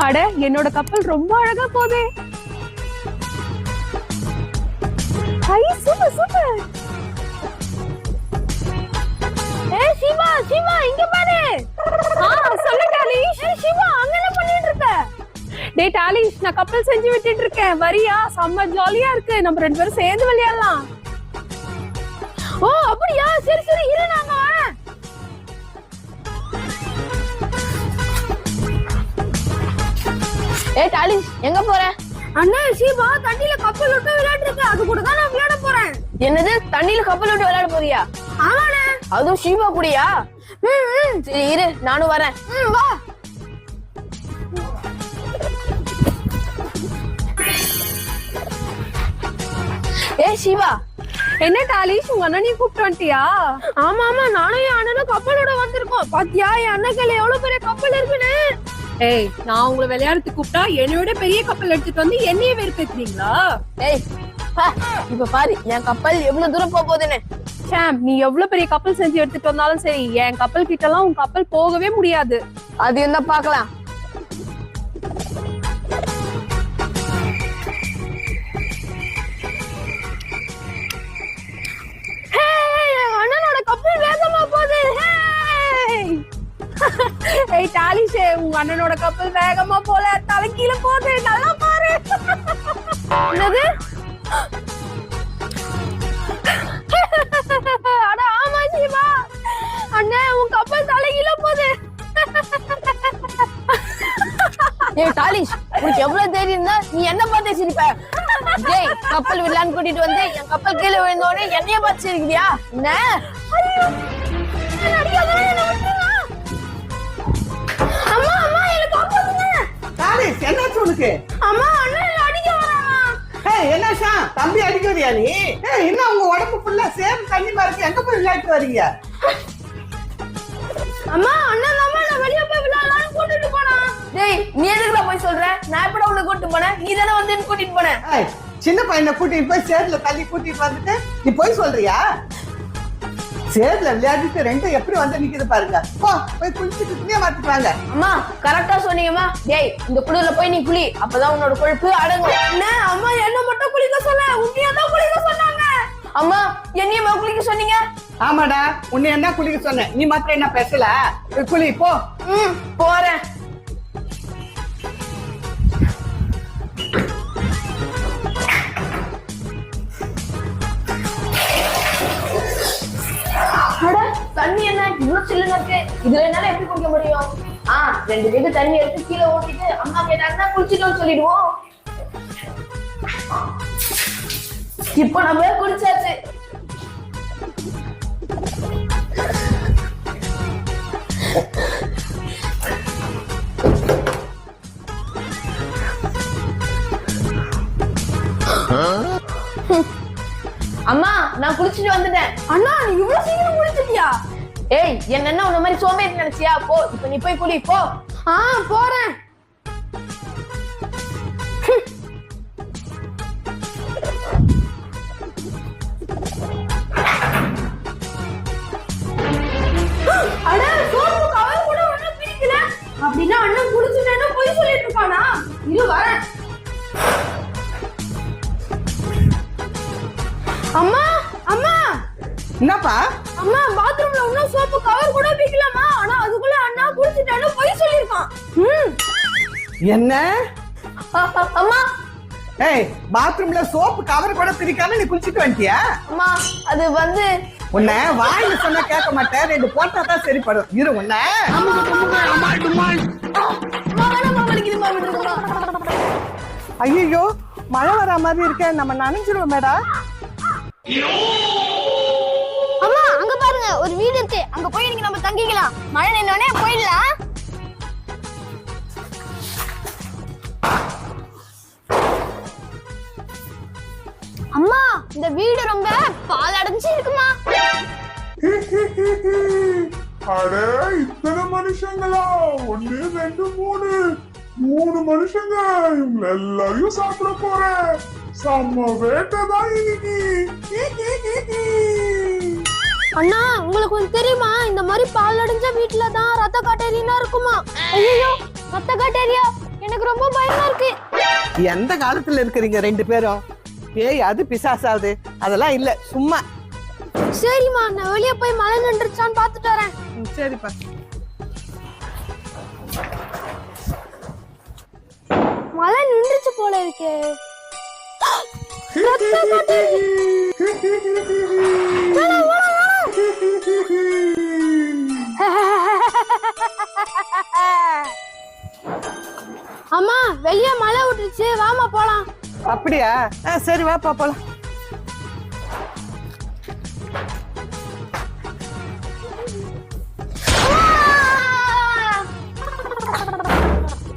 அட என்னோட கப்பல் ரொம்ப அழகா போதே. ஐ சூப்பர் சூப்பர். ஏய் சிவா சிவா இங்க பாரு. சொல்லு டாலிஷ். சிவா அங்க என்ன பண்ணிட்டு இருக்க? டேய் டாலிஷ் நான் கப்பல் செஞ்சு விட்டுட்டு இருக்கேன். வரியா? செம்ம ஜாலியா இருக்கு. நம்ம ரெண்டு பேரும் சேர்ந்து விளையாடலாம். ஓ அப்படியா? சரி சரி இரு நான் வரேன். ஏய் டாலிஷ் எங்க போற? அண்ணா சிவா தண்ணில கப்பல் விட்டு விளையாட்டு இருக்கு. அது கூட தான் நான் விளையாட போறேன். என்னது தண்ணியில கப்பல் விட்டு விளையாட போறியா? ஆமாண்ணே. அதுவும் ஷீபா கூடயா? சரி இரு நானும் வரேன். வா. ஏய் ஷீபா. என்ன டாலிஷ் உங்க அண்ணனையும் கூப்பிட்டு வந்துட்டியா? ஆமா ஆமா நானும் என் அண்ணனும் கப்பலோட வந்திருக்கோம். பாத்தியா என் அண்ணன் கையில எவ்வளவு பெரிய கப்பல் இருக்குன்னு. ஏய் நான் உங்களை விளையாடுறதுக்கு கூப்பிட்டா என்னோட பெரிய கப்பல் எடுத்துட்டு வந்து என்னையே வெறுப்பேத்துறீங்களா? ஏய் இப்ப பாரு என் கப்பல் எவ்வளவு தூரம் போகுதுன்னு. சாம் நீ எவ்வளவு பெரிய கப்பல் செஞ்சு எடுத்துட்டு வந்தாலும் சரி என் கப்பல் கிட்ட எல்லாம் உன் கப்பல் போகவே முடியாது. அது என்ன பாக்கலாம். அண்ணனோட கப்பல் வேகமா போகுது. ஏய் டாலிஷே உங்க அண்ணனோட கப்பல் வேகமா போல தலைக்கீழ போகுது. நல்லா பாரு. என்னது? அட ஆமா சிவா அண்ணே உன் கப்பல் தலைகீழ போகுது. ஏய் டாலிஷ் உனக்கு எவ்வளவு தைரியம் இருந்தா நீ என்ன பார்த்து சிரிப்ப? ஜெய் கப்பல் விடலான்னு கூட்டிட்டு வந்து என் கப்பல் கீழே விழுந்தோடனே என்னைய பார்த்து சிரிக்கிறியா? என்ன? அம்மா அம்மா எனக்கு காப்பாத்துங்க. டாலிஷ் என்னாச்சு உனக்கு? அம்மா அண்ணன் அடிக்க வரானா? ஏய் என்னாச்சா தம்பி அடிக்கறியா நீ? ஏய் என்ன உங்க உடம்பு ஃபுல்லா சேம் தண்ணி மாதிரி எங்க போய் விளையாட்டு வரீங்க? அம்மா அண்ணன் தான் நான் வெளிய போய் விளையாடலாம்னு கூட்டிட்டு போனா. டேய் நீ எதுக்குடா போய் சொல்ற? நான் எப்படா உன்னை கூட்டிட்டு போனேன்? நீ தானே வந்து என்ன கூட்டிட்டு போன. ஏய் சின்ன பையனை கூட்டிட்டு போய் சேர்ல தள்ளி கூட்டிட்டு வந்துட்டு நீ போய் சொல்றியா? சேர்ல விளையாடிட்டு ரெண்டும் எப்படி வந்து நிக்குது பாருங்க. போ போய் குளிச்சுட்டு துணியை மாத்திட்டாங்க. அம்மா கரெக்டா சொன்னீங்கம்மா. டேய் இந்த குளிர்ல போய் நீ குளி, அப்பதான் உன்னோட கொழுப்பு அடங்கும். என்ன அம்மா என்ன மட்டும் குளிக்க சொன்ன? உன்னைய தான் குளிக்க சொன்னாங்க. அம்மா என்னையம்மா குளிக்க சொன்னீங்க? ஆமாடா உன்னை என்ன குளிக்க சொன்னேன், நீ மாத்திரம் என்ன பேசல. குளி போ. போறேன். தண்ணி என்ன இவ்வளவு சில்லுன்னு இருக்கு? இதுல என்னால எப்படி குடிக்க முடியும்? 2 பேருக்கு தண்ணி எடுத்து கீழே ஊத்திட்டு அம்மா கேட்டாங்கன்னா குளிச்சுட்டோம்னு சொல்லிடுவோம். இப்போ நம்ம குடிச்சாச்சு. அம்மா நான் குளிச்சுட்டு வந்துட்டேன். அண்ணா நீ இவ்வளவு சீக்கிரம் குளிச்சிட்டியா? ஏய் என்ன உன்ன மாதிரி சோம்பேறி நினைச்சியா? போ இப்ப நீ போய் குளி போ. போறேன். அட சோப்பு கவர் கூட ஒண்ணும் பிடிக்கல. அப்படின்னா அண்ணன் குளிச்சுட்டேன்னு போய் சொல்லிட்டு இருக்கானா? இரு வரேன். அம்மா அம்மா என்னப்பா? அம்மா பாத்ரூம்ல இன்னும் சோப்பு கவர் கூட பிடிக்கலாமா? ஆனா அதுக்குள்ள அண்ணா குளிச்சுட்டான்னு போய் சொல்லிருக்கான். என்ன? அம்மா ஏய் பாத்ரூம்ல சோப்பு கவர் கூட பிரிக்காம நீ குளிச்சிட்டு வந்துட்டியா? அம்மா அது வந்து உன்னை வாயில சொன்னா கேட்க மாட்டேன், 2 போட்டா தான் சரிப்படும். இரு உன்னை. ஐயோ மழை வர மாதிரி இருக்க, நம்ம நனைஞ்சிருவோம் மேடா. அம்மா அங்க பாருங்க ஒரு வீடு இருக்கு. அங்க போய் இன்னைக்கு நம்ம தங்கிக்கலாம். மழை நின்னோனே போயிடலாம். அம்மா இந்த வீடு ரொம்ப பால் அடைஞ்சு இருக்குமா? அட இத்தனை மனுஷங்களா? 1 2 3 மனுஷங்க. இவங்க எல்லாரையும் சாப்பிட போறேன். செம்ம வேட்டை தான் இன்னைக்கு. அண்ணா உங்களுக்கு கொஞ்சம் தெரியுமா இந்த மாதிரி பால் அடைஞ்ச வீட்டுல தான் ரத்த காட்டேரியா இருக்குமா? ஐயோ ரத்த காட்டேரியா, எனக்கு ரொம்ப பயமா இருக்கு. எந்த காலத்துல இருக்கிறீங்க ரெண்டு பேரும்? ஏய் அது பிசாசாவது, அதெல்லாம் இல்ல, சும்மா. சரிம்மா, நான் வெளியே போய் மழை நின்றுச்சான்னு பாத்துட்டு வரேன். சரிப்பா. மழை நின்றுச்சு போல இருக்கு. அம்மா வெளியே மழை விட்டுருச்சு, வாமா போலாம். அப்படியா? சரி வா போலாம்.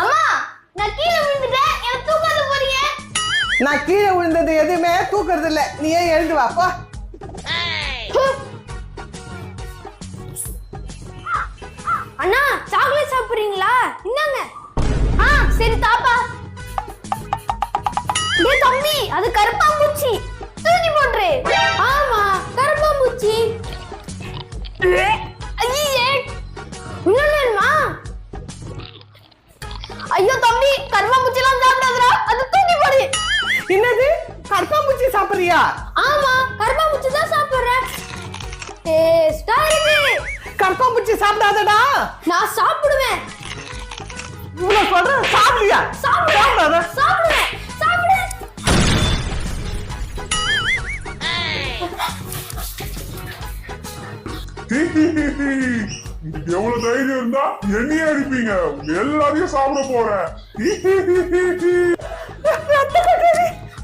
அம்மா நான் கீழே விழுந்துட்டேன், என்ன தூக்காத போறீங்க? நான் கீழே விழுந்தது எதுவுமே தூக்குறது இல்ல, நீ ஏன் எழுந்து வா போ. அண்ணா சாக்லேட் சாப்பிடுறீங்களா? இந்தாங்க. சரி தாப்பா. டேய் தம்பி, அது கருப்பாம்பூச்சி, தூக்கி போட்டுரு. ஆமா கருப்பாம்பூச்சி. ஐயே என்னமா? ஐயோ தம்பி, கருப்பாம்பூச்சி எல்லாம் சாப்பிடாதடா, அது தூக்கி போடு. என்னது கருப்பாம்பூச்சி சாப்பிடுறியா? ஆமா கருப்பாம்பூச்சி தான் சாப்பிடுறேன். டேஸ்டா இருக்கு. கருப்பாம்பூச்சி சாப்பிடாதடா. நான் சாப்பிடுவேன். உன்னை சொல்றேன், சாப்பிடுறியா? சாப்பிடாத. சாப்பிடுவேன் சாப்பிடு. உங்களுக்கு எவ்வளவு தைரியம் இருந்தா என்னையே அடிப்பீங்க, எல்லாரையும் சாப்பிட போறேன்.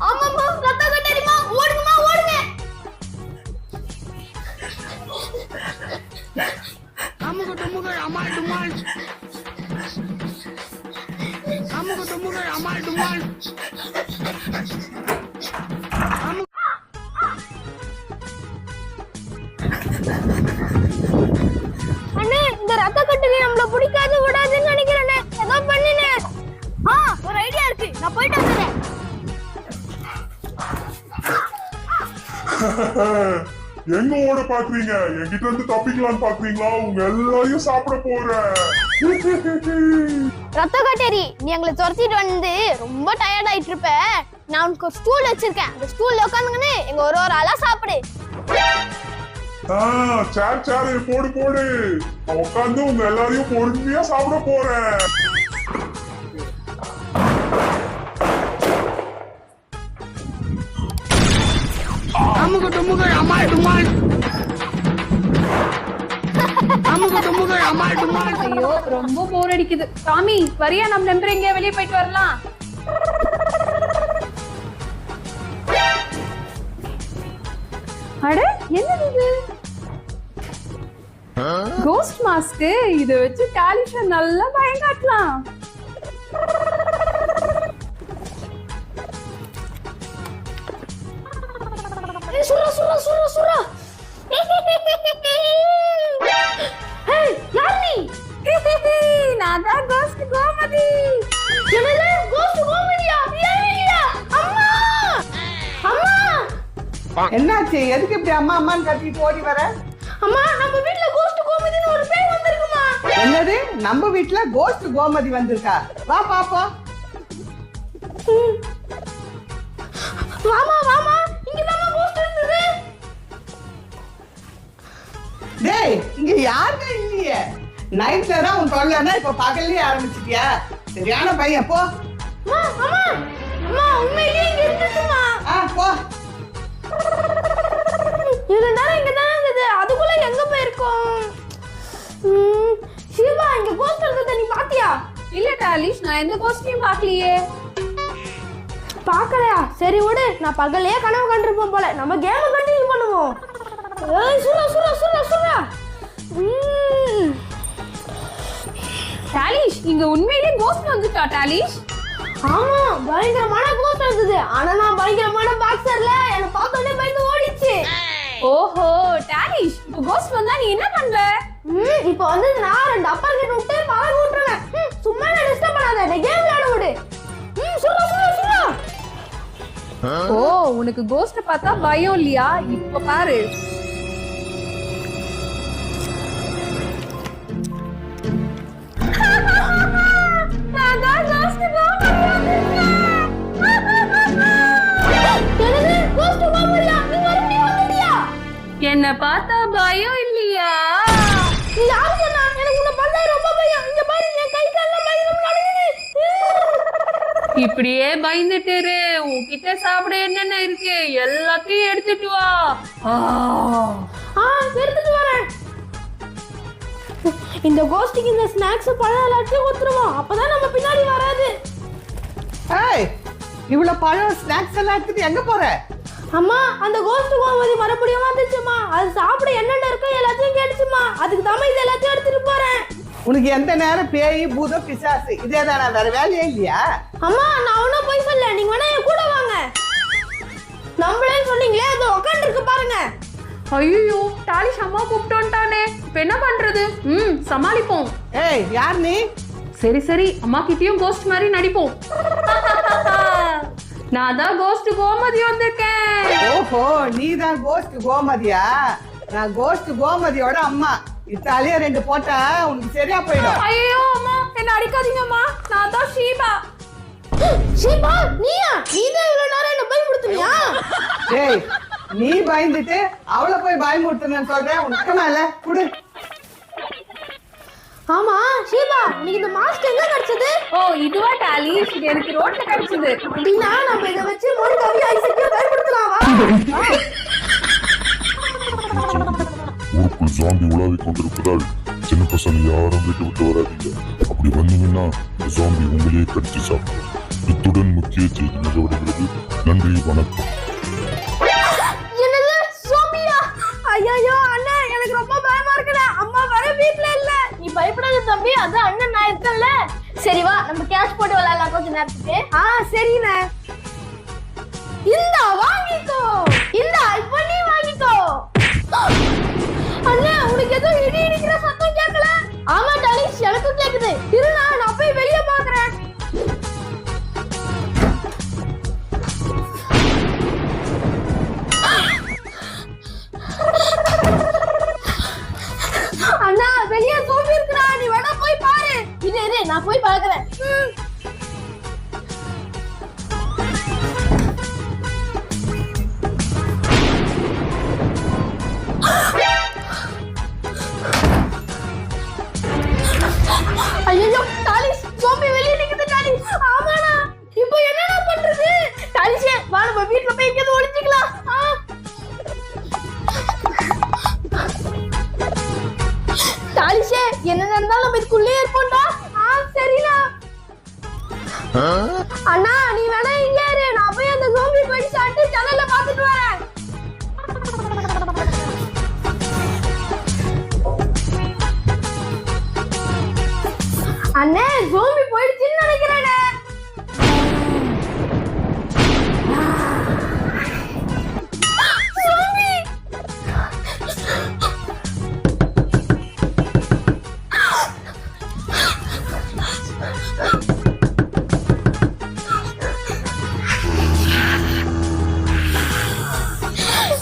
ஆமாம்மா ரத்த கட்டேரிமா, ஓடுங்கம்மா ஓடுங்க. அண்ணே இந்த ரத்த கட்டேரி நம்மள பிடிக்காது விடாதுன்னு நினைக்கிறேனே, ஏதோ பண்ணினே. ஒரு ஐடியா இருக்கு, நான் போயிட்டு வந்துறேன். எங்க ஓட பாக்குறீங்க? என்கிட்ட இருந்து தப்பிக்கலான்னு பாக்குறீங்களா? உங்க எல்லாரையும் சாப்பிட போறேன். ரத்த கட்டேரி, நீ எங்களை துரத்திட்டு வந்து ரொம்ப டயர்ட் ஆயிட்டு இருப்ப. நான் உனக்கு ஒரு ஸ்டூல் வச்சிருக்கேன், அந்த ஸ்டூல்ல உட்காந்துங்கன்னு எங்க ஒரு ஆளா சாப்பிடு. சேர் போடு போடு, உட்காந்து உங்க எல்லாரையும் பொறுமையா சாப்பிட போறேன். ஐயோ ரொம்ப போர் அடிக்குது. சாமி வரியா, நம்ம நம்பர் எங்க வெளியே போயிட்டு வரலாம். அட என்னது இது? Ghost mask. இத வச்சு டாலிஷ நல்லா பயம் காட்டலாம். சுரா சுரா சுரா சுரா. ஏய் யார் நீ? நான் தான் கோஸ்ட் கோமதி. என்னது கோஸ்ட் கோமதியா? ஏய்யா அம்மா அம்மா. என்னாச்சு? எதுக்கு இப்படி அம்மா அம்மான்னு கத்திட்டு ஓடி வர? அம்மா நம்ம வீட்ல கோஸ்ட் கோமதின்னு ஒரு பேய் வந்திருக்குமா? என்னது நம்ம வீட்ல கோஸ்ட் கோமதி வந்திருக்கா? வா பாப்போம். வாமா வாமா, இங்க தான் கோஸ்ட் இருந்தது. டேய் இங்க யாருமே இல்லையே. நைட்ல தான் உன் தொல்லைன்னா இப்ப பகல்லே ஆரம்பிச்சிட்டியா? சரியான பையன் போ. அம்மா அம்மா அம்மா, உண்மையிலேயே இங்க இருந்துச்சுமா? போ. இவ்வளவு நேரம் இங்க தான் இருந்தது, அதுக்குள்ள எங்க போயிருக்கோம்? சிவா, இங்க கோஸ்ட் இருந்தத நீ பாத்தியா? இல்ல டாலிஷ், நான் எந்த கோஸ்டையும் பார்க்கலையே. பாக்கலையா? சரி விடு, நான் பகல்லையே கனவு கண்டிருப்போம் போல. நம்ம கேம் கண்டினியூ பண்ணுவோம். ஏய் சுரா சுரா சுரா சுரா. டாலிஷ், இங்க உண்மையிலேயே கோஸ்ட் வந்துட்டா டாலிஷ்? ஆமா, பயங்கரமான கோஸ்ட் இருந்தது. ஆனா நான் பயங்கரமான பாக்ஸர்ல என்ன பார்த்தோனே பயந்து ஓடிச்சு. ஓஹோ டாலிஷ், இப்போ கோஸ்ட் வந்தா நீ என்ன பண்ற? இப்போ வந்து நான் ரெண்டு அப்பர் கிட்ட விட்டு பழக விட்டுறேன். சும்மா என்ன டிஸ்டர்ப் பண்ணாத, இந்த கேம் விளையாட விடு. சுரா சுரா சுரா. ஓ, உனக்கு கோஸ்ட பார்த்தா பயம் இல்லையா? இப்ப பாரு. என்ன பார்த்தா பயம் இல்லையா? யாரு சொன்னா? எனக்கு உன்னை பார்த்தா ரொம்ப பயம். இங்க பாரு, என் கை கால்லாம் பயங்கரமா நடுங்குது. இப்படியே பயந்துட்டு இரு. உன்கிட்ட சாப்பிட என்னென்ன இருக்கு எல்லாத்தையும் எடுத்துட்டு வா. எடுத்துட்டு வரேன். இந்த கோஷ்டிக்கு இந்த ஸ்நாக்ஸ் பழம் எல்லாத்தையும் கொடுத்துருவோம். அப்பதான் நம்ம பின்னாடி வராது. ஏய், இவ்வளவு பழம் ஸ்நாக்ஸ் எல்லாம் எடுத்துட்டு எங்க போற? அம்மா, அந்த கோஷ்டி கோமதி மறுபடியும் வந்துச்சுமா. அது சாப்பிட என்னென்ன இருக்கோ எல்லாத்தையும் கேட்டுச்சுமா. அதுக்கு தான் இது எல்லாத்தையும் எடுத்துட்டு போறேன். உனக்கு எந்த நேரம் பேய் பூதம் பிசாசு இதேதானா? வேற வேலையே இல்லையா? அம்மா, நான் ஒன்னும் போய் சொல்ல. நீங்க வேணா என் கூட வாங்க. நம்மளே சொன்னீங்களே, அது உட்காந்து இருக்கு பாருங்க. ஐயோ, டாலிஷ் அம்மா கூப்பிட்டோன்ட்டானே. இப்ப என்ன பண்றது? சமாளிப்போம். ஏய், யார் நீ? சரி சரி, அம்மா கிட்டயும் கோஸ்ட் மாதிரி நடிப்போம். நான் தான் கோஸ்ட் கோமதி வந்திருக்கேன். ஓஹோ, நீ தான் கோஸ்ட் கோமதியா? நான் கோஸ்ட் கோமதியோட அம்மா. இத்தாலியா 2 போட்டா உனக்கு சரியா போயிடும். ஐயோ அம்மா, என்ன அடிக்காதீங்கம்மா. நான் தான் ஷீபா. ஷீபா, நீயா? நீதான் இவ்வளவு நேரம் என்ன பயமுறுத்துனியா? ஏய், நீ பயந்துட்டு அவளை போய் பயமுறுத்துன்னு சொல்றேன். உனக்கு மேல குடு. ஆமா ஷீபா, உனக்கு இந்த மாஸ்க் எங்க கிடைச்சது? ஓ, இதுவா டாலிஷ்? இது எனக்கு ரோட்ல கிடைச்சது. அப்படின்னா நம்ம இதை வச்சு மொழி கவி ஐசக்கிய பயன்படுத்தலாம். வா. ஊருக்குள் ஜாம்பி உலாவிக் கொண்டிருப்பதால் சின்ன பசங்க யாரும் வீட்டு விட்டு வராதீங்க. அப்படி வந்தீங்கன்னா இந்த ஜாம்பி உங்களையே கடிச்சு சாப்பிடும். இத்துடன் முக்கிய செய்தி நிறைவடைகிறது. நன்றி, வணக்கம். என்னது, ஜோம்பியா? ஐயோ அண்ணா, எனக்கு ரொம்ப பயமா இருக்குடா. அம்மா வர வீட்ல இல்ல. நீ பயப்படாத தம்பி, அது அண்ணன் நான் இருக்கேன்ல. சரி வா, நம்ம கேஷ் போட்டு விளையாடலாம் கொஞ்ச நேரத்துக்கு. சரிண்ணே. இந்தா வாங்கிக்கோ. இந்தா, இப்போ நீ வாங்கிக்கோ. அண்ணா, உனக்கு ஏதோ இடி இடிக்கிற சத்தம் கேட்கல? ஆமா டாலிஷ், எனக்கும் கேக்குது. இருடா, நான் போய் வெளிய பாக்குறேன். அண்ணா, வெளிய சோம்பி இருக்குடா. நீ வேணா போய் பாரு. இரு, நான் போய் பாக்குறேன். ஐயோ டாலிஷ், சோம்பி வெளிய நிக்குது டாலிஷ். ஆமாடா, இப்போ என்னடா பண்றது? டாலிஷே, வா நம்ம வீட்ல போய் எங்கேயாவது ஒளிஞ்சிக்கலாம். டாலிஷே, என்ன நடந்தாலும் நம்ம இதுக்குள்ளே இருப்போம்டா. சரிடா. அண்ணா, நீ வேணா இங்க இரு. நான் போய் அந்த சோம்பி போய் சாப்பிட்டு ஜன்னல்ல பாத்துட்டு வரேன். அண்ணே, ஜோம்பி போயிடுச்சுன்னு நினைக்கிறேனே. ஜோம்பி!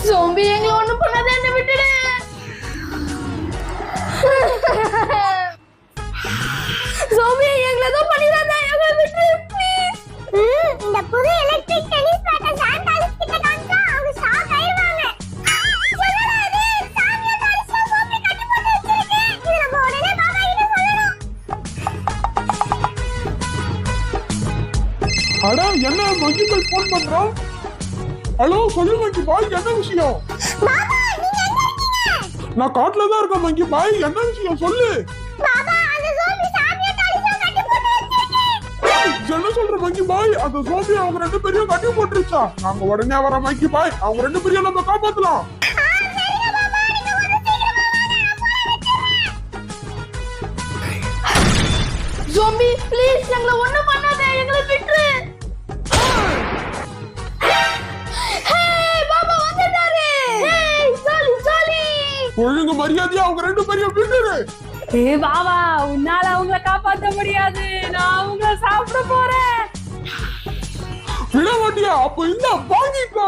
ஜோம்பி எங்களை ஒண்ணும் பண்ணாத, என்ன விட்டுடு. ஜோம்பி எங்களை ஏதோ பண்ணிராத, எங்களை விட்டு ப்ளீஸ். இந்த புது எலக்ட்ரிக் டென்னிஸ் பேட்டை சாண்டாலிஸ் கிட்ட காமிச்சா அவங்க ஷாக் ஆயிடுவாங்க. என்னடா இது? சாமியா தாலிஸ்ல சோம்பி கட்டி போட்டு வச்சிருக்கு. இது நம்ம உடனே பாபா கிட்ட சொல்லணும். அட, என்ன மங்கி பாய் போன் பண்றான்? ஹலோ, சொல்லு மங்கி பாய், என்ன விஷயம்? பாபா, நீங்க எங்க இருக்கீங்க? நான் காட்டுல தான் இருக்கேன் மங்கி பாய், என்ன விஷயம் சொல்லு. பாபா, அந்த சோம்பி சாமியா தாலிஸ்ல கட்டி போட்டு வச்சிருக்கு. என்ன சொல்ற மங்கி பாய்? அந்த சோம்பி அவங்க 2 பேரையும் கட்டி போட்டுருச்சா? நாங்க உடனே வர மங்கி பாய், அவங்க 2 பேரையும் நம்ம காப்பாத்தலாம். சரிங்க பாபா, நீங்க வந்து சீக்கிரமா வாங்க, நான் போய் வச்சிடுறேன். ஜோம்பி ப்ளீஸ், எங்களை ஒண்ணும் பண்ணாத, எங்களை விட்டுரு. பாபா வந்துட்டாரு. சாலி சாலி. ஒழுங்கு மரியாதையா அவங்க 2 பேரையும் விட்டுரு. பாபா, உன்னால அவங்கள காப்பாத்த முடியாது. நான் அவங்கள சாப்பிட போறேன். விட மாட்டியா? அப்ப இந்த வாங்கிக்கோ.